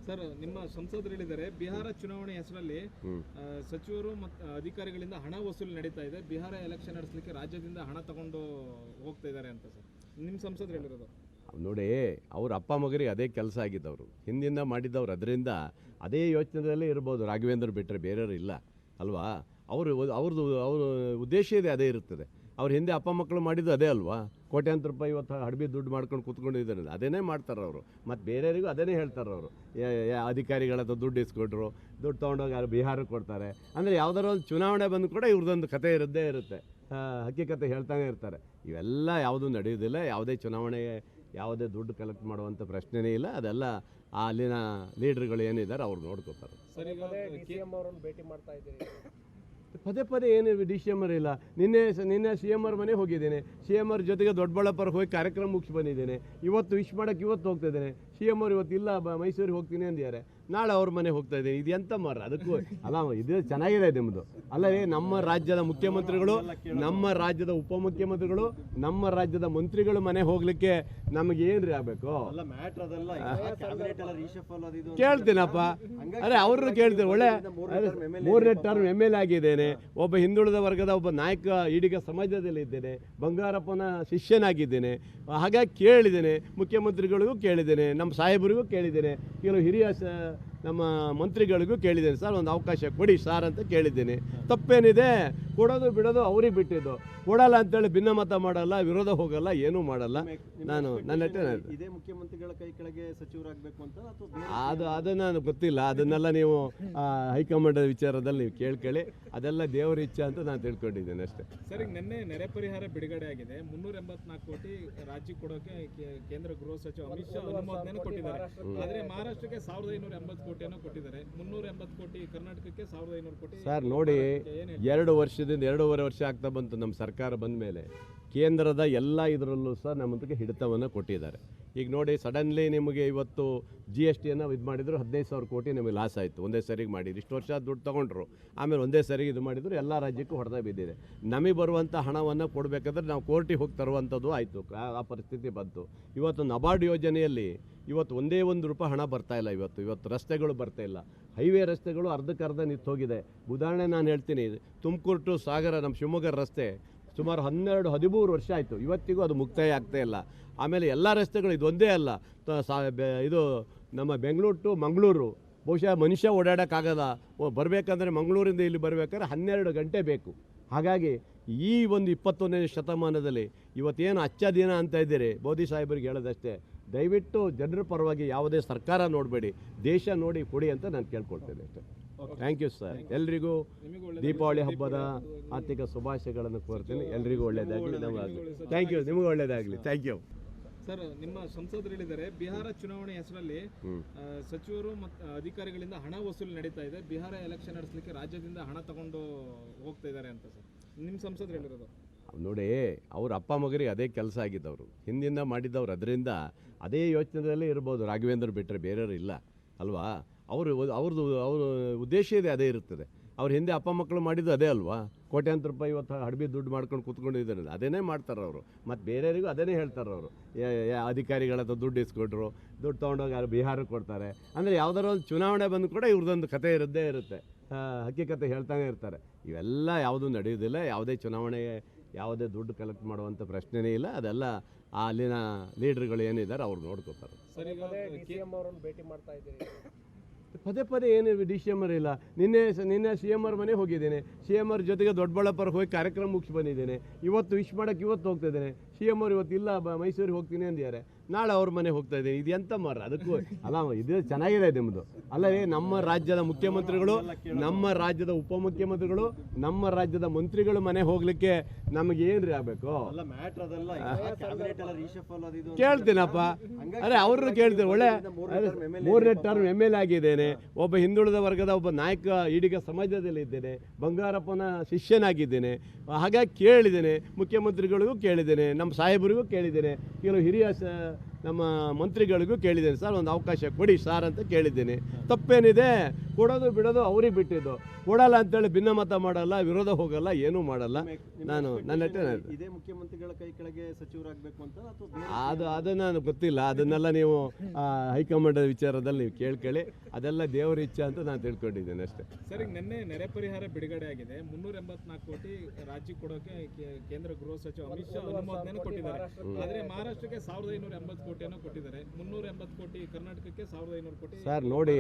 Sir, ನಿಮ್ಮ ಸಂಸದರು ಹೇಳಿದ್ದಾರೆ ಬಿಹಾರ ಚುನಾವಣೆ ಹೆಸರಲ್ಲಿ ಸಚಿವರು ಮತ್ತು ಅಧಿಕಾರಿಗಳಿಂದ ಹಣ ವಸೂಲಿ ನಡೀತಾ ಇದೆ, ಬಿಹಾರ ಎಲೆಕ್ಷನ್ ನಡೆಸಲಿಕ್ಕೆ ರಾಜ್ಯದಿಂದ ಹಣ ತಗೊಂಡು ಹೋಗ್ತಾ ಇದ್ದಾರೆ ಅಂತ. ಸರ್, ನಿಮ್ಮ ಸಂಸದರು ಹೇಳಿರೋದು ನೋಡಿ, ಅವ್ರ ಅಪ್ಪ ಮಗರಿಗೆ ಅದೇ ಕೆಲಸ ಆಗಿದ್ದವರು, ಹಿಂದಿಂದ ಮಾಡಿದ್ದವ್ರು, ಅದರಿಂದ ಅದೇ ಯೋಚನೆದಲ್ಲೇ ಇರ್ಬೋದು. ರಾಘವೇಂದ್ರ ಬಿಟ್ಟರೆ ಬೇರೆಯವರು ಇಲ್ಲ ಅಲ್ವಾ? ಅವ್ರ ಉದ್ದೇಶ ಇದೆ, ಅದೇ ಇರುತ್ತದೆ. ಅವ್ರ ಹಿಂದೆ ಅಪ್ಪ ಮಕ್ಕಳು ಮಾಡಿದ್ದು ಅದೇ ಅಲ್ವಾ? ಕೋಟ್ಯಾಂತರ ರೂಪಾಯಿ ಇವತ್ತು ಹಡಬಿ ದುಡ್ಡು ಮಾಡ್ಕೊಂಡು ಕೂತ್ಕೊಂಡಿದ್ದಾರೆ, ಅದನ್ನೇ ಮಾಡ್ತಾರೆ ಅವರು. ಮತ್ತು ಬೇರೆಯವರಿಗೂ ಅದನ್ನೇ ಹೇಳ್ತಾರೆ ಅವರು. ಅಧಿಕಾರಿಗಳ ಹತ್ರ ದುಡ್ಡು ಇಸ್ಕೊಟ್ರು, ದುಡ್ಡು ತೊಗೊಂಡೋಗಿ ಯಾರು ಬಿಹಾರಕ್ಕೆ ಕೊಡ್ತಾರೆ ಅಂದರೆ ಯಾವುದಾದ್ರು ಒಂದು ಚುನಾವಣೆ ಬಂದು ಕೂಡ ಇವ್ರದ್ದೊಂದು ಕತೆ ಇದ್ದೇ ಇರುತ್ತೆ, ಹಕ್ಕಿಕತೆ ಹೇಳ್ತಾನೆ ಇರ್ತಾರೆ. ಇವೆಲ್ಲ ಯಾವುದೂ ನಡೆಯೋದಿಲ್ಲ. ಯಾವುದೇ ಚುನಾವಣೆಗೆ ಯಾವುದೇ ದುಡ್ಡು ಕಲೆಕ್ಟ್ ಮಾಡುವಂಥ ಪ್ರಶ್ನೆನೇ ಇಲ್ಲ. ಅದೆಲ್ಲ ಅಲ್ಲಿನ ಲೀಡ್ರ್ಗಳು ಏನಿದ್ದಾರೆ ಅವ್ರು ನೋಡ್ಕೋತಾರೆ. ಭೇಟಿ ಮಾಡ್ತಾ ಇದ್ದೀರಿ? ಪದೇ ಪದೇ ಏನು DCM ಇಲ್ಲ. ನಿನ್ನೆ CM ಅವ್ರ ಮನೆಗೆ ಹೋಗಿದ್ದೇನೆ. CM ಅವ್ರ ಜೊತೆಗೆ ದೊಡ್ಡಬಳ್ಳಾಪುರಕ್ಕೆ ಹೋಗಿ ಕಾರ್ಯಕ್ರಮ ಮುಗಿಸಿ ಬಂದಿದ್ದೇನೆ. ಇವತ್ತು ವಿಶ್ ಮಾಡೋಕ್ಕೆ ಇವತ್ತು ಹೋಗ್ತಾ ಇದ್ದೇನೆ. CM ಅವ್ರು ಇವತ್ತು ಇಲ್ಲ, ಮೈಸೂರಿಗೆ ಹೋಗ್ತೀನಿ ಅಂದಿದ್ದಾರೆ. ನಾಳೆ ಅವ್ರ ಮನೆಗೆ ಹೋಗ್ತಾ ಇದ್ದೀನಿ. ಇದು ಎಂತ ಅದಕ್ಕೂ ಅಲ್ಲ, ಇದು ಚೆನ್ನಾಗಿದೆ ನಿಮ್ಮದು. ಅಲ್ಲವೇ ನಮ್ಮ ರಾಜ್ಯದ ಮುಖ್ಯಮಂತ್ರಿಗಳು, ನಮ್ಮ ರಾಜ್ಯದ ಉಪಮುಖ್ಯಮಂತ್ರಿಗಳು, ನಮ್ಮ ರಾಜ್ಯದ ಮಂತ್ರಿಗಳು ಮನೆ ಹೋಗ್ಲಿಕ್ಕೆ ನಮಗೆ ಏನ್ರಿ ಆಗಬೇಕು? ಕೇಳ್ತೀನಪ್ಪ, ಅರೆ ಅವ್ರನ್ನ ಕೇಳ್ತೀನಿ. ಒಳ್ಳೆ 3ನೇ ಟರ್ಮ್ MLA ಆಗಿದ್ದೇನೆ, ಒಬ್ಬ ಹಿಂದುಳಿದ ವರ್ಗದ ಒಬ್ಬ ನಾಯಕ ಈಡಿಗ ಸಮಾಜದಲ್ಲಿ ಇದ್ದೇನೆ, ಬಂಗಾರಪ್ಪನ ಶಿಷ್ಯನಾಗಿದ್ದೇನೆ. ಹಾಗಾಗಿ ಕೇಳಿದ್ದೇನೆ, ಮುಖ್ಯಮಂತ್ರಿಗಳಿಗೂ ಕೇಳಿದ್ದೇನೆ, ನಮ್ಮ ಸಾಹೇಬರಿಗೂ ಕೇಳಿದ್ದೇನೆ, ಕೆಲವು ಹಿರಿಯ ನಮ್ಮ ಮಂತ್ರಿಗಳಿಗೂ ಕೇಳಿದ್ದೇನೆ. ಸರ್, ಒಂದು ಅವಕಾಶ ಕೊಡಿ ಸಾರ್ ಅಂತ ಕೇಳಿದ್ದೇನೆ. ತಪ್ಪೇನಿದೆ? ಕೊಡೋದು ಬಿಡೋದು ಅವ್ರಿಗೆ ಬಿಟ್ಟಿದ್ದು. ಕೊಡಲ್ಲ ಅಂತೇಳಿ ಭಿನ್ನಮತ ಮಾಡಲ್ಲ, ವಿರೋಧ ಹೋಗಲ್ಲ, ಏನೂ ಮಾಡಲ್ಲ. ನಾನು ನನ್ನ ಇದೇ ಮುಖ್ಯಮಂತ್ರಿಗಳ ಕೈ ಕೆಳಗೆ ಸಚಿವರಾಗಬೇಕು ಅಂತ ಅದು ನನಗೆ ಗೊತ್ತಿಲ್ಲ. ಅದನ್ನೆಲ್ಲ ನೀವು ಹೈಕಮಾಂಡ್ ವಿಚಾರದಲ್ಲಿ ನೀವು ಕೇಳ್ಕೊಳ್ಳಿ. ಅದೆಲ್ಲ ದೇವರ ಇಚ್ಛೆ ಅಂತ ನಾನು ತಿಳ್ಕೊಂಡಿದ್ದೇನೆ ಅಷ್ಟೇ. ಸರ್, ಈಗ ನಿನ್ನೆ ನೆರೆ ಪರಿಹಾರ ಬಿಡುಗಡೆ ಆಗಿದೆ. 384 ಕೋಟಿ ರಾಜ್ಯಕ್ಕೆ ಕೊಡೋಕೆ ಕೇಂದ್ರ ಗೃಹ ಸಚಿವ ಅಮಿತ್ ಶಾ ಅನುಮೋದನೆ ಕೊಟ್ಟಿದ್ದಾರೆ. ಆದರೆ ಮಹಾರಾಷ್ಟ್ರಕ್ಕೆ 1580 ಕೋಟಿಯನ್ನು ಕೊಟ್ಟಿದ್ದಾರೆ. 380 ಕೋಟಿ ಕರ್ನಾಟಕಕ್ಕೆ, 1500 ಕೋಟಿ. ಸರ್ ನೋಡಿ, 2 ವರ್ಷದಿಂದ 2.5 ವರ್ಷ ಆಗ್ತಾ ಬಂತು ನಮ್ಮ ಸರ್ಕಾರ ಬಂದ ಮೇಲೆ. ಕೇಂದ್ರದ ಎಲ್ಲ ಇದರಲ್ಲೂ ಸಹ ನಮ್ಮಂತಕ್ಕೆ ಹಿಡಿತವನ್ನು ಕೊಟ್ಟಿದ್ದಾರೆ. ಈಗ ನೋಡಿ, ಸಡನ್ಲಿ ನಿಮಗೆ ಇವತ್ತು GSTಯನ್ನು ಇದು ಮಾಡಿದ್ರು, 15,000 ಕೋಟಿ ನಮಗೆ ಲಾಸ್ ಆಯಿತು. ಒಂದೇ ಸರಿಗೆ ಮಾಡಿದ್ರು. ಇಷ್ಟು ವರ್ಷ ದುಡ್ಡು ತೊಗೊಂಡ್ರು, ಆಮೇಲೆ ಒಂದೇ ಸರಿಗೆ ಇದು ಮಾಡಿದ್ರು. ಎಲ್ಲ ರಾಜ್ಯಕ್ಕೂ ಹೊಡೆದ ಬಿದ್ದಿದೆ. ನಮಗೆ ಬರುವಂಥ ಹಣವನ್ನು ಕೊಡಬೇಕಾದ್ರೆ ನಾವು ಕೋರ್ಟಿಗೆ ಹೋಗಿ ತರುವಂಥದ್ದು ಆಯಿತು. ಆ ಪರಿಸ್ಥಿತಿ ಬಂತು. ಇವತ್ತು ನಬಾರ್ಡ್ ಯೋಜನೆಯಲ್ಲಿ ಇವತ್ತು ಒಂದೇ ₹1 ಹಣ ಬರ್ತಾಯಿಲ್ಲ. ಇವತ್ತು ರಸ್ತೆಗಳು ಬರ್ತಾಯಿಲ್ಲ. ಹೈವೇ ರಸ್ತೆಗಳು ಅರ್ಧಕ್ಕರ್ಧ ನಿಂತೋಗಿದೆ. ಉದಾಹರಣೆ ನಾನು ಹೇಳ್ತೀನಿ, ತುಮಕೂರು ಟು ಸಾಗರ ನಮ್ಮ ಶಿವಮೊಗ್ಗ ರಸ್ತೆ ಸುಮಾರು 12-13 ವರ್ಷ ಆಯಿತು, ಇವತ್ತಿಗೂ ಅದು ಮುಕ್ತಾಯ ಆಗ್ತಾಯಿಲ್ಲ. ಆಮೇಲೆ ಎಲ್ಲ ರಸ್ತೆಗಳು ಇದೊಂದೇ ಅಲ್ಲ, ಇದು ನಮ್ಮ ಬೆಂಗಳೂರು ಟು ಮಂಗಳೂರು ಬಹುಶಃ ಮನುಷ್ಯ ಓಡಾಡೋಕ್ಕಾಗಲ್ಲ. ಬರಬೇಕಂದ್ರೆ ಮಂಗಳೂರಿಂದ ಇಲ್ಲಿ ಬರಬೇಕಾದ್ರೆ 12 ಗಂಟೆ ಬೇಕು. ಹಾಗಾಗಿ ಈ ಒಂದು 21ನೇ ಶತಮಾನದಲ್ಲಿ ಇವತ್ತೇನು ಅಚ್ಚ ದಿನ ಅಂತ ಇದ್ದೀರಿ, ಮೋದಿ ಸಾಹೇಬರಿಗೆ ಹೇಳೋದಷ್ಟೇ, ದಯವಿಟ್ಟು ಜನರ ಪರವಾಗಿ ಯಾವುದೇ ಸರ್ಕಾರ ನೋಡಬೇಡಿ, ದೇಶ ನೋಡಿ ಕೊಡಿ ಅಂತ ನಾನು ಕೇಳ್ಕೊಳ್ತೇನೆ ಅಷ್ಟೇ. Thank you sir. ಎಲ್ರಿಗೂ ದೀಪಾವಳಿ ಹಬ್ಬದ ಆರ್ಥಿಕ ಶುಭಾಶಯಗಳನ್ನು ಕೋರ್ತೀನಿ. ಎಲ್ರಿಗೂ ಒಳ್ಳೆಯದಾಗಲಿ. ನಮಗಾಗಲಿ. Thank you. ನಿಮಗೂ ಒಳ್ಳೆಯದಾಗಲಿ. Thank you. ಸರ್, ನಿಮ್ಮ ಸಂಸದರು ಹೇಳಿದ್ದಾರೆ ಬಿಹಾರ ಚುನಾವಣೆ ಹೆಸರಲ್ಲಿ ಸಚಿವರು ಮತ್ತು ಅಧಿಕಾರಿಗಳಿಂದ ಹಣ ವಸೂಲಿ ನಡೀತಾ ಇದೆ, ಬಿಹಾರ ಎಲೆಕ್ಷನ್ ನಡೆಸಲಿಕ್ಕೆ ರಾಜ್ಯದಿಂದ ಹಣ ತಗೊಂಡು ಹೋಗ್ತಾ ಇದ್ದಾರೆ ಅಂತ. ಸರ್, ನಿಮ್ಮ ಸಂಸದರು ಹೇಳಿರೋದು ನೋಡಿ, ಅವ್ರ ಅಪ್ಪ ಮಗರಿಗೆ ಅದೇ ಕೆಲಸ ಆಗಿದ್ದವರು, ಹಿಂದಿಂದ ಮಾಡಿದ್ದವ್ರು, ಅದರಿಂದ ಅದೇ ಯೋಚನೆದಲ್ಲೇ ಇರ್ಬೋದು. ರಾಘವೇಂದ್ರ ಬಿಟ್ಟರೆ ಬೇರೆಯವರು ಇಲ್ಲ ಅಲ್ವಾ? ಅವ್ರ ಉದ್ದೇಶ ಇದೆ, ಅದೇ ಇರುತ್ತದೆ. ಅವ್ರ ಹಿಂದೆ ಅಪ್ಪ ಮಕ್ಕಳು ಮಾಡಿದ್ದು ಅದೇ ಅಲ್ವಾ? ಕೋಟ್ಯಾಂತರ ರೂಪಾಯಿ ಇವತ್ತು ಹಡಬಿ ದುಡ್ಡು ಮಾಡ್ಕೊಂಡು ಕೂತ್ಕೊಂಡಿದ್ದಾರೆ, ಅದನ್ನೇ ಮಾಡ್ತಾರೆ ಅವರು. ಮತ್ತು ಬೇರೆಯವರಿಗೂ ಅದನ್ನೇ ಹೇಳ್ತಾರೆ ಅವರು. ಅಧಿಕಾರಿಗಳ ಹತ್ರ ದುಡ್ಡು ಇಸ್ಕೊಟ್ರು, ದುಡ್ಡು ತೊಗೊಂಡೋಗಿ ಯಾರು ಬಿಹಾರಕ್ಕೆ ಕೊಡ್ತಾರೆ ಅಂದರೆ ಯಾವುದಾದ್ರು ಒಂದು ಚುನಾವಣೆ ಬಂದು ಕೂಡ ಇವ್ರದ್ದೊಂದು ಕತೆ ಇದ್ದೇ ಇರುತ್ತೆ, ಹಕ್ಕಿಕತೆ ಹೇಳ್ತಾನೆ ಇರ್ತಾರೆ. ಇವೆಲ್ಲ ಯಾವುದೂ ನಡೆಯೋದಿಲ್ಲ. ಯಾವುದೇ ಚುನಾವಣೆಗೆ ಯಾವುದೇ ದುಡ್ಡು ಕಲೆಕ್ಟ್ ಮಾಡುವಂಥ ಪ್ರಶ್ನೆನೇ ಇಲ್ಲ. ಅದೆಲ್ಲ ಅಲ್ಲಿನ ಲೀಡ್ರ್ಗಳು ಏನಿದ್ದಾರೆ ಅವ್ರು ನೋಡ್ಕೋತಾರೆ. ಭೇಟಿ ಮಾಡ್ತಾ ಇದ್ದೀರಿ? ಪದೇ ಪದೇ ಏನು DCM ಇಲ್ಲ. ನಿನ್ನೆ CM ಅವ್ರ ಮನೆಗೆ ಹೋಗಿದ್ದೇನೆ. CM ಅವ್ರ ಜೊತೆಗೆ ದೊಡ್ಡಬಳ್ಳಾಪುರಕ್ಕೆ ಹೋಗಿ ಕಾರ್ಯಕ್ರಮ ಮುಗಿಸಿ ಬಂದಿದ್ದೇನೆ. ಇವತ್ತು ವಿಶ್ ಮಾಡೋಕ್ಕೆ ಇವತ್ತು ಹೋಗ್ತಾ ಇದ್ದೇನೆ. CM ಅವ್ರು ಇವತ್ತು ಇಲ್ಲ, ಮೈಸೂರಿಗೆ ಹೋಗ್ತೀನಿ ಅಂದಿದ್ದಾರೆ. ನಾಳೆ ಅವ್ರ ಮನೆಗೆ ಹೋಗ್ತಾ ಇದ್ದೀನಿ. ಇದು ಎಂತ ಅದಕ್ಕೂ ಅಲ್ಲ, ಇದು ಚೆನ್ನಾಗಿದೆ ನಿಮ್ಮದು. ಅಲ್ಲವೇ ನಮ್ಮ ರಾಜ್ಯದ ಮುಖ್ಯಮಂತ್ರಿಗಳು, ನಮ್ಮ ರಾಜ್ಯದ ಉಪಮುಖ್ಯಮಂತ್ರಿಗಳು, ನಮ್ಮ ರಾಜ್ಯದ ಮಂತ್ರಿಗಳು ಮನೆ ಹೋಗ್ಲಿಕ್ಕೆ ನಮಗೆ ಏನ್ರಿ ಆಗಬೇಕು? ಕೇಳ್ತೀನಪ್ಪ, ಅರೆ ಅವ್ರನ್ನ ಕೇಳ್ತೀನಿ. ಒಳ್ಳೆ 3ನೇ ಟರ್ಮ್ MLA ಆಗಿದ್ದೇನೆ, ಒಬ್ಬ ಹಿಂದುಳಿದ ವರ್ಗದ ಒಬ್ಬ ನಾಯಕ ಈಡಿಗ ಸಮಾಜದಲ್ಲಿ ಇದ್ದೇನೆ, ಬಂಗಾರಪ್ಪನ ಶಿಷ್ಯನಾಗಿದ್ದೇನೆ. ಹಾಗಾಗಿ ಕೇಳಿದ್ದೇನೆ, ಮುಖ್ಯಮಂತ್ರಿಗಳಿಗೂ ಕೇಳಿದ್ದೇನೆ, ನಮ್ಮ ಸಾಹೇಬರಿಗೂ ಕೇಳಿದ್ದೇನೆ, ಕೆಲವು ಹಿರಿಯ ನಮ್ಮ ಮಂತ್ರಿಗಳಿಗೂ ಕೇಳಿದ್ದೇನೆ, ಸರ್ ಒಂದು ಅವಕಾಶ ಕೊಡಿ ಸಾರ್ ಅಂತ ಕೇಳಿದ್ದೀನಿ. ತಪ್ಪೇನಿದೆ, ಕೊಡೋದು ಬಿಡೋದು ಅವ್ರಿಗೆ ಬಿಟ್ಟಿದ್ದು. ಕೊಡಲ್ಲ ಅಂತೇಳಿ ಭಿನ್ನಮತ ಮಾಡಲ್ಲ, ವಿರೋಧ ಹೋಗಲ್ಲ, ಏನೂ ಮಾಡಲ್ಲ. ನಾನು ನನ್ನ ಇದೇ ಮುಖ್ಯಮಂತ್ರಿಗಳ ಕೈ ಕೆಳಗೆ ಸಚಿವರಾಗಬೇಕು ಅಂತ ಅಥವಾ ಬೇರೆ ಅದನ್ನು ಗೊತ್ತಿಲ್ಲ. ಅದನ್ನೆಲ್ಲ ನೀವು ಹೈಕಮಾಂಡ್ ವಿಚಾರದಲ್ಲಿ ನೀವು ಕೇಳ್ಕೊಳ್ಳಿ. ಅದೆಲ್ಲ ದೇವರ ಇಚ್ಛೆ ಅಂತ ನಾನು ತಿಳ್ಕೊಂಡಿದ್ದೇನೆ ಅಷ್ಟೇ. ಸರ್, ಈಗ ನಿನ್ನೆ ನೆರೆ ಪರಿಹಾರ ಬಿಡುಗಡೆ ಆಗಿದೆ. 384 ಕೋಟಿ ರಾಜ್ಯಕ್ಕೆ ಕೊಡೋಕೆ ಕೇಂದ್ರ ಗೃಹ ಸಚಿವ ಅಮಿತ್ ಶಾ ಅನುಮೋದನೆ ಕೊಟ್ಟಿದ್ದಾರೆ. ಆದ್ರೆ ಮಹಾರಾಷ್ಟ್ರಕ್ಕೆ 1580 ಕೋಟಿಯನ್ನು ಕೊಟ್ಟಿದ್ದಾರೆ. 380 ಕೋಟಿ ಕರ್ನಾಟಕಕ್ಕೆ 1500 ಕೋಟಿ. ಸರ್ ನೋಡಿ,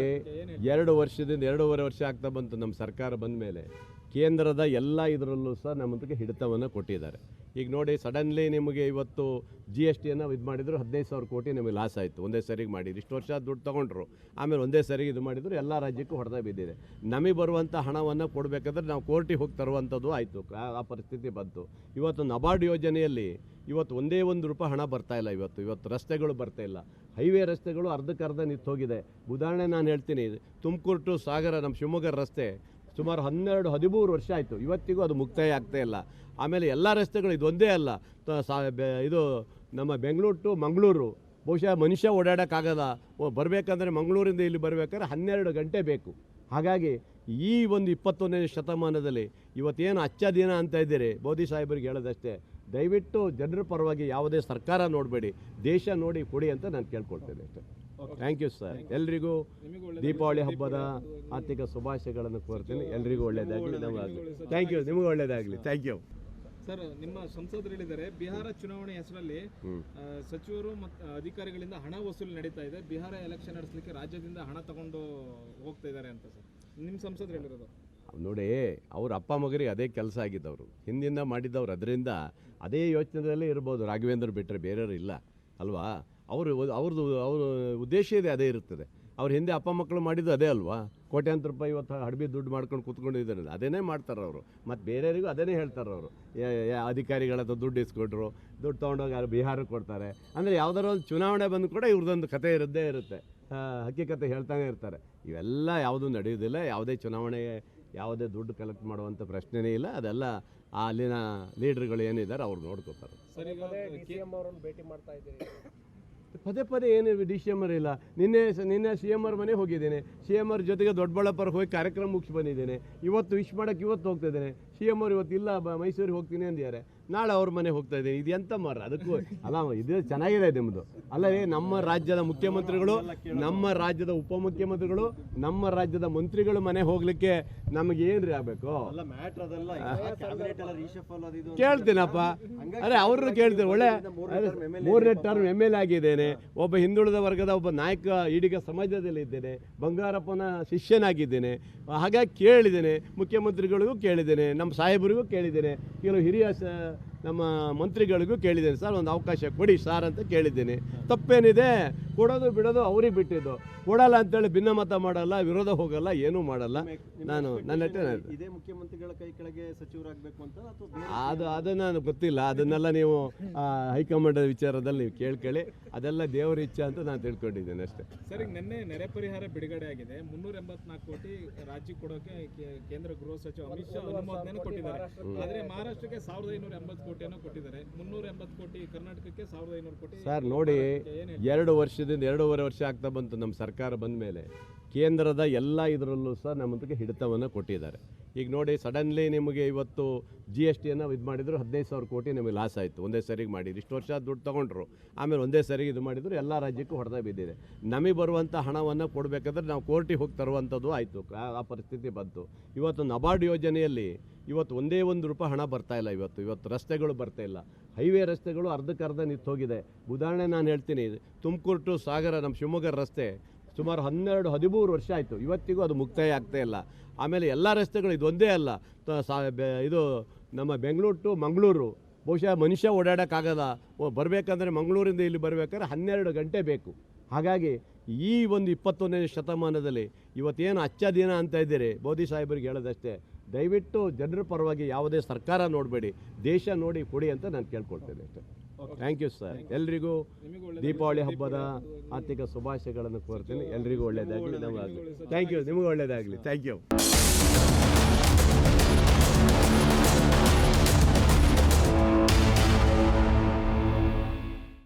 2 ವರ್ಷ ಆಗ್ತಾ ಬಂತು ನಮ್ಮ ಸರ್ಕಾರ ಬಂದ ಮೇಲೆ ಕೇಂದ್ರದ ಎಲ್ಲ ಇದರಲ್ಲೂ ಸಹ ನಮ್ಮಂತಕ್ಕೆ ಹಿಡಿತವನ್ನು ಕೊಟ್ಟಿದ್ದಾರೆ. ಈಗ ನೋಡಿ, ಸಡನ್ಲಿ ನಿಮಗೆ ಇವತ್ತು GSTಯನ್ನು ಇದು ಮಾಡಿದ್ರು 15,000 ಕೋಟಿ ನಮಗೆ ಲಾಸ್ ಆಯಿತು. ಒಂದೇ ಸರಿಗೆ ಮಾಡಿದ್ರು. ಇಷ್ಟು ವರ್ಷ ದುಡ್ಡು ತೊಗೊಂಡ್ರು, ಆಮೇಲೆ ಒಂದೇ ಸರಿಗೆ ಇದು ಮಾಡಿದ್ರು, ಎಲ್ಲ ರಾಜ್ಯಕ್ಕೂ ಹೊಡೆದ ಬಿದ್ದಿದೆ. ನಮಗೆ ಬರುವಂಥ ಹಣವನ್ನು ಕೊಡಬೇಕಾದ್ರೆ ನಾವು ಕೋರ್ಟಿಗೆ ಹೋಗಿ ತರುವಂಥದ್ದು ಆಯಿತು. ಆ ಪರಿಸ್ಥಿತಿ ಬಂತು. ಇವತ್ತು ನಬಾರ್ಡ್ ಯೋಜನೆಯಲ್ಲಿ ಇವತ್ತು ಒಂದೇ ₹1 ಹಣ ಬರ್ತಾಯಿಲ್ಲ. ಇವತ್ತು ರಸ್ತೆಗಳು ಬರ್ತಾಯಿಲ್ಲ. ಹೈವೇ ರಸ್ತೆಗಳು ಅರ್ಧಕ್ಕರ್ಧ ನಿಂತೋಗಿದೆ. ಉದಾಹರಣೆ ನಾನು ಹೇಳ್ತೀನಿ, ತುಮಕೂರು ಟು ಸಾಗರ ನಮ್ಮ ಶಿವಮೊಗ್ಗ ರಸ್ತೆ ಸುಮಾರು 12-13 ವರ್ಷ ಆಯಿತು. ಇವತ್ತಿಗೂ ಅದು ಮುಕ್ತಾಯ ಆಗ್ತಾ ಇಲ್ಲ. ಆಮೇಲೆ ಎಲ್ಲ ರಸ್ತೆಗಳು ಇದೊಂದೇ ಅಲ್ಲ, ಇದು ನಮ್ಮ ಬೆಂಗಳೂರು ಟು ಮಂಗಳೂರು ಬಹುಶಃ ಮನುಷ್ಯ ಓಡಾಡೋಕ್ಕಾಗಲ್ಲ. ಬರಬೇಕಂದ್ರೆ ಮಂಗಳೂರಿಂದ ಇಲ್ಲಿ ಬರಬೇಕಾದ್ರೆ 12 ಗಂಟೆ ಬೇಕು. ಹಾಗಾಗಿ ಈ ಒಂದು 21ನೇ ಶತಮಾನದಲ್ಲಿ ಇವತ್ತೇನು ಅಚ್ಚ ದಿನ ಅಂತ ಇದ್ದೀರಿ, ಮೋದಿ ಸಾಹೇಬರಿಗೆ ಹೇಳೋದಷ್ಟೇ, ದಯವಿಟ್ಟು ಜನರ ಪರವಾಗಿ ಯಾವುದೇ ಸರ್ಕಾರ ನೋಡಬೇಡಿ, ದೇಶ ನೋಡಿ ಕೊಡಿ ಅಂತ ನಾನು ಕೇಳ್ಕೊಳ್ತೇನೆ ಅಷ್ಟೇ. Thank you sir. ಎಲ್ರಿಗೂ ದೀಪಾವಳಿ ಹಬ್ಬದ ಆರ್ಥಿಕ ಶುಭಾಶಯಗಳನ್ನು ಕೋರ್ತೀನಿ. ಎಲ್ರಿಗೂ ಒಳ್ಳೆಯದಾಗಲಿ. ನಮಗಾಗಲಿ. Thank you. ನಿಮಗೂ ಒಳ್ಳೆಯದಾಗಲಿ. Thank you. ಸರ್, ನಿಮ್ಮ ಸಂಸದರು ಹೇಳಿದ್ದಾರೆ, ಬಿಹಾರ ಚುನಾವಣೆ ಹೆಸರಲ್ಲಿ ಸಚಿವರು ಮತ್ತು ಅಧಿಕಾರಿಗಳಿಂದ ಹಣ ವಸೂಲಿ ನಡೀತಾ ಇದೆ. ಬಿಹಾರ ಎಲೆಕ್ಷನ್ ನಡೆಸಲಿಕ್ಕೆ ರಾಜ್ಯದಿಂದ ಹಣ ತಗೊಂಡು ಹೋಗ್ತಾ ಇದ್ದಾರೆ ಅಂತ ಸರ್ ನಿಮ್ಮ ಸಂಸದರು ಹೇಳಿರೋದು. ನೋಡಿ, ಅವ್ರ ಅಪ್ಪ ಮಗರಿಗೆ ಅದೇ ಕೆಲಸ ಆಗಿದ್ದವರು, ಹಿಂದಿಂದ ಮಾಡಿದ್ದವ್ರು. ಅದರಿಂದ ಅದೇ ಯೋಚನೆದಲ್ಲೇ ಇರ್ಬೋದು. ರಾಘವೇಂದ್ರ ಬಿಟ್ಟರೆ ಬೇರೆಯವರು ಇಲ್ಲ ಅಲ್ವಾ. ಅವ್ರ ಉದ್ದೇಶ ಇದೆ, ಅದೇ ಇರುತ್ತದೆ. ಅವ್ರ ಹಿಂದೆ ಅಪ್ಪ ಮಕ್ಕಳು ಮಾಡಿದ್ದು ಅದೇ ಅಲ್ವಾ. ಕೋಟ್ಯಾಂತರ ರೂಪಾಯಿ ಇವತ್ತು ಹಡಬಿ ದುಡ್ಡು ಮಾಡ್ಕೊಂಡು ಕೂತ್ಕೊಂಡಿದ್ದಾರೆ. ಅದೇನೇ ಮಾಡ್ತಾರೆ ಅವರು. ಮತ್ತು ಬೇರೆಯವರಿಗೂ ಅದನ್ನೇ ಹೇಳ್ತಾರೆ ಅವರು. ಅಧಿಕಾರಿಗಳ ಹತ್ರ ದುಡ್ಡು ಇಸ್ಕೊಟ್ರು, ದುಡ್ಡು ತೊಗೊಂಡೋಗಿ ಯಾರು ಬಿಹಾರಕ್ಕೆ ಕೊಡ್ತಾರೆ. ಅಂದರೆ ಯಾವುದಾದ್ರು ಒಂದು ಚುನಾವಣೆ ಬಂದು ಕೂಡ ಇವ್ರದ್ದೊಂದು ಕತೆ ಇದ್ದೇ ಇರುತ್ತೆ. ಹಕ್ಕಿಕತೆ ಹೇಳ್ತಾನೆ ಇರ್ತಾರೆ. ಇವೆಲ್ಲ ಯಾವುದೂ ನಡೆಯೋದಿಲ್ಲ. ಯಾವುದೇ ಚುನಾವಣೆಗೆ ಯಾವುದೇ ದುಡ್ಡು ಕಲೆಕ್ಟ್ ಮಾಡುವಂಥ ಪ್ರಶ್ನೆನೇ ಇಲ್ಲ. ಅದೆಲ್ಲ ಅಲ್ಲಿನ ಲೀಡ್ರ್ಗಳು ಏನಿದ್ದಾರೆ ಅವ್ರು ನೋಡ್ಕೋತಾರೆ. ಭೇಟಿ ಮಾಡ್ತಾ ಇದ್ದೀರಿ. ಪದೇ ಏನು DCM ಇಲ್ಲ. ನಿನ್ನೆ CM ಮನೆ ಹೋಗಿದ್ದೇನೆ. CM ಜೊತೆಗೆ ದೊಡ್ಡಬಳ್ಳಾಪುರಕ್ಕೆ ಹೋಗಿ ಕಾರ್ಯಕ್ರಮ ಮುಗಿಸಿ ಬಂದಿದ್ದೇನೆ. ಇವತ್ತು ವಿಶ್ ಮಾಡೋಕ್ಕೆ ಇವತ್ತು ಹೋಗ್ತಿದ್ದೇನೆ. CM ಇವತ್ತು ಇಲ್ಲ, ಮೈಸೂರಿಗೆ ಹೋಗ್ತೀನಿ ಅಂದಿದ್ದಾರೆ. ನಾಳೆ ಅವ್ರ ಮನೆ ಹೋಗ್ತಾ ಇದ್ದೀನಿ. ಇದು ಎಂತ ಅದಕ್ಕೂ ಅಲ್ಲ, ಇದು ಚೆನ್ನಾಗಿದೆ ನಿಮ್ಮದು. ಅಲ್ಲವೇ, ನಮ್ಮ ರಾಜ್ಯದ ಮುಖ್ಯಮಂತ್ರಿಗಳು, ನಮ್ಮ ರಾಜ್ಯದ ಉಪಮುಖ್ಯಮಂತ್ರಿಗಳು, ನಮ್ಮ ರಾಜ್ಯದ ಮಂತ್ರಿಗಳು ಮನೆ ಹೋಗ್ಲಿಕ್ಕೆ ನಮಗೆ ಏನ್ರಿ ಆಗಬೇಕು? ಕೇಳ್ತೀನಪ್ಪ. ಅರೆ ಅವ್ರನ್ನ ಕೇಳ್ತೀನಿ. ಒಳ್ಳೆ 3ನೇ ಟರ್ಮ್ MLA ಆಗಿದ್ದೇನೆ. ಒಬ್ಬ ಹಿಂದುಳಿದ ವರ್ಗದ ಒಬ್ಬ ನಾಯಕ ಈಡಿಗ ಸಮಾಜದಲ್ಲಿ ಇದ್ದೇನೆ. ಬಂಗಾರಪ್ಪನ ಶಿಷ್ಯನಾಗಿದ್ದೇನೆ. ಹಾಗಾಗಿ ಕೇಳಿದ್ದೇನೆ, ಮುಖ್ಯಮಂತ್ರಿಗಳಿಗೂ ಕೇಳಿದ್ದೇನೆ, ನಮ್ಮ ಸಾಹೇಬರಿಗೂ ಕೇಳಿದ್ದೇನೆ, ಕೆಲವು ಹಿರಿಯ ನಮ್ಮ ಮಂತ್ರಿಗಳಿಗೂ ಕೇಳಿದ್ದೇನೆ, ಸರ್ ಒಂದು ಅವಕಾಶ ಕೊಡಿ ಸಾರ್ ಅಂತ ಕೇಳಿದ್ದೀನಿ. ತಪ್ಪೇನಿದೆ, ಕೊಡೋದು ಬಿಡೋದು ಅವ್ರಿಗೆ ಬಿಟ್ಟಿದ್ದು. ಕೊಡಲ್ಲ ಅಂತೇಳಿ ಭಿನ್ನಮತ ಮಾಡಲ್ಲ, ವಿರೋಧ ಹೋಗಲ್ಲ, ಏನೂ ಮಾಡಲ್ಲ. ನಾನು ನನ್ನ ಇದೇ ಮುಖ್ಯಮಂತ್ರಿಗಳ ಕೈ ಕೆಳಗೆ ಸಚಿವರಾಗಬೇಕು ಅಂತ ಅಥವಾ ಬೇರೆ ಅದನ್ನು ಗೊತ್ತಿಲ್ಲ. ಅದನ್ನೆಲ್ಲ ನೀವು ಹೈಕಮಾಂಡ್ ವಿಚಾರದಲ್ಲಿ ನೀವು ಕೇಳ್ಕೊಳ್ಳಿ. ಅದೆಲ್ಲ ದೇವರ ಇಚ್ಛೆ ಅಂತ ನಾನು ತಿಳ್ಕೊಂಡಿದ್ದೇನೆ ಅಷ್ಟೇ. ಸರ್, ಈಗ ನಿನ್ನೆ ನೆರೆ ಪರಿಹಾರ ಬಿಡುಗಡೆ ಆಗಿದೆ. 384 ಕೋಟಿ ರಾಜ್ಯಕ್ಕೆ ಕೊಡೋಕೆ ಕೇಂದ್ರ ಗೃಹ ಸಚಿವ ಅಮಿತ್ ಶಾ ಅನುಮೋದನೆ ಕೊಟ್ಟಿದ್ದಾರೆ. ಆದ್ರೆ ಮಹಾರಾಷ್ಟ್ರಕ್ಕೆ 1580 ಕೋಟಿಯನ್ನು ಕೊಟ್ಟಿದ್ದಾರೆ. 380 ಕೋಟಿ ಕರ್ನಾಟಕಕ್ಕೆ 1500 ಕೋಟಿ. ಸರ್ ನೋಡಿ, 2 ವರ್ಷ ಆಗ್ತಾ ಬಂತು ನಮ್ಮ ಸರ್ಕಾರ ಬಂದ ಮೇಲೆ ಕೇಂದ್ರದ ಎಲ್ಲ ಇದರಲ್ಲೂ ಸಹ ನಮ್ಮಂತಕ್ಕೆ ಹಿಡಿತವನ್ನು ಕೊಟ್ಟಿದ್ದಾರೆ. ಈಗ ನೋಡಿ, ಸಡನ್ಲಿ ನಿಮಗೆ ಇವತ್ತು GSTಯನ್ನು ಇದು ಮಾಡಿದ್ರು 15,000 ಕೋಟಿ ನಮಗೆ ಲಾಸ್ ಆಯಿತು. ಒಂದೇ ಸರಿಗೆ ಮಾಡಿದ್ರು. ಇಷ್ಟು ವರ್ಷ ದುಡ್ಡು ತೊಗೊಂಡ್ರು, ಆಮೇಲೆ ಒಂದೇ ಸರಿಗೆ ಇದು ಮಾಡಿದ್ರು, ಎಲ್ಲ ರಾಜ್ಯಕ್ಕೂ ಹೊಡೆದ ಬಿದ್ದಿದೆ. ನಮಗೆ ಬರುವಂಥ ಹಣವನ್ನು ಕೊಡಬೇಕಾದ್ರೆ ನಾವು ಕೋರ್ಟಿಗೆ ಹೋಗಿ ತರುವಂಥದ್ದು ಆಯಿತು. ಆ ಪರಿಸ್ಥಿತಿ ಬಂತು. ಇವತ್ತು ನಬಾರ್ಡ್ ಯೋಜನೆಯಲ್ಲಿ ಇವತ್ತು ಒಂದೇ ₹1 ಹಣ ಬರ್ತಾಯಿಲ್ಲ. ಇವತ್ತು ರಸ್ತೆಗಳು ಬರ್ತಾಯಿಲ್ಲ. ಹೈವೇ ರಸ್ತೆಗಳು ಅರ್ಧಕ್ಕರ್ಧ ನಿಂತೋಗಿದೆ. ಉದಾಹರಣೆ ನಾನು ಹೇಳ್ತೀನಿ, ತುಮಕೂರು ಟು ಸಾಗರ ನಮ್ಮ ಶಿವಮೊಗ್ಗ ರಸ್ತೆ ಸುಮಾರು 12-13 ವರ್ಷ ಆಯಿತು. ಇವತ್ತಿಗೂ ಅದು ಮುಕ್ತಾಯ ಆಗ್ತಾ ಇಲ್ಲ. ಆಮೇಲೆ ಎಲ್ಲ ರಸ್ತೆಗಳು ಇದೊಂದೇ ಅಲ್ಲ, ಇದು ನಮ್ಮ ಬೆಂಗಳೂರು ಟು ಮಂಗಳೂರು ಬಹುಶಃ ಮನುಷ್ಯ ಓಡಾಡೋಕ್ಕಾಗಲ್ಲ. ಬರಬೇಕಂದ್ರೆ ಮಂಗಳೂರಿಂದ ಇಲ್ಲಿ ಬರಬೇಕಾದ್ರೆ 12 ಗಂಟೆ ಬೇಕು. ಹಾಗಾಗಿ ಈ ಒಂದು 21ನೇ ಶತಮಾನದಲ್ಲಿ ಇವತ್ತೇನು ಅಚ್ಚ ದಿನ ಅಂತ ಇದ್ದೀರಿ, ಮೋದಿ ಸಾಹೇಬರಿಗೆ ಹೇಳೋದಷ್ಟೇ, ದಯವಿಟ್ಟು ಜನರ ಪರವಾಗಿ ಯಾವುದೇ ಸರ್ಕಾರ ನೋಡಬೇಡಿ, ದೇಶ ನೋಡಿ ಕೊಡಿ ಅಂತ ನಾನು ಕೇಳ್ಕೊಳ್ತೇನೆ ಅಷ್ಟೇ. Thank you sir. ಎಲ್ರಿಗೂ ದೀಪಾವಳಿ ಹಬ್ಬದ ಆರ್ಥಿಕ ಶುಭಾಶಯಗಳನ್ನು ಕೋರ್ತೀನಿ. ಎಲ್ರಿಗೂ ಒಳ್ಳೆಯದಾಗಲಿ. ನಮಗಾಗಲಿ. Thank you. ನಿಮಗೂ ಒಳ್ಳೆಯದಾಗಲಿ. Thank you.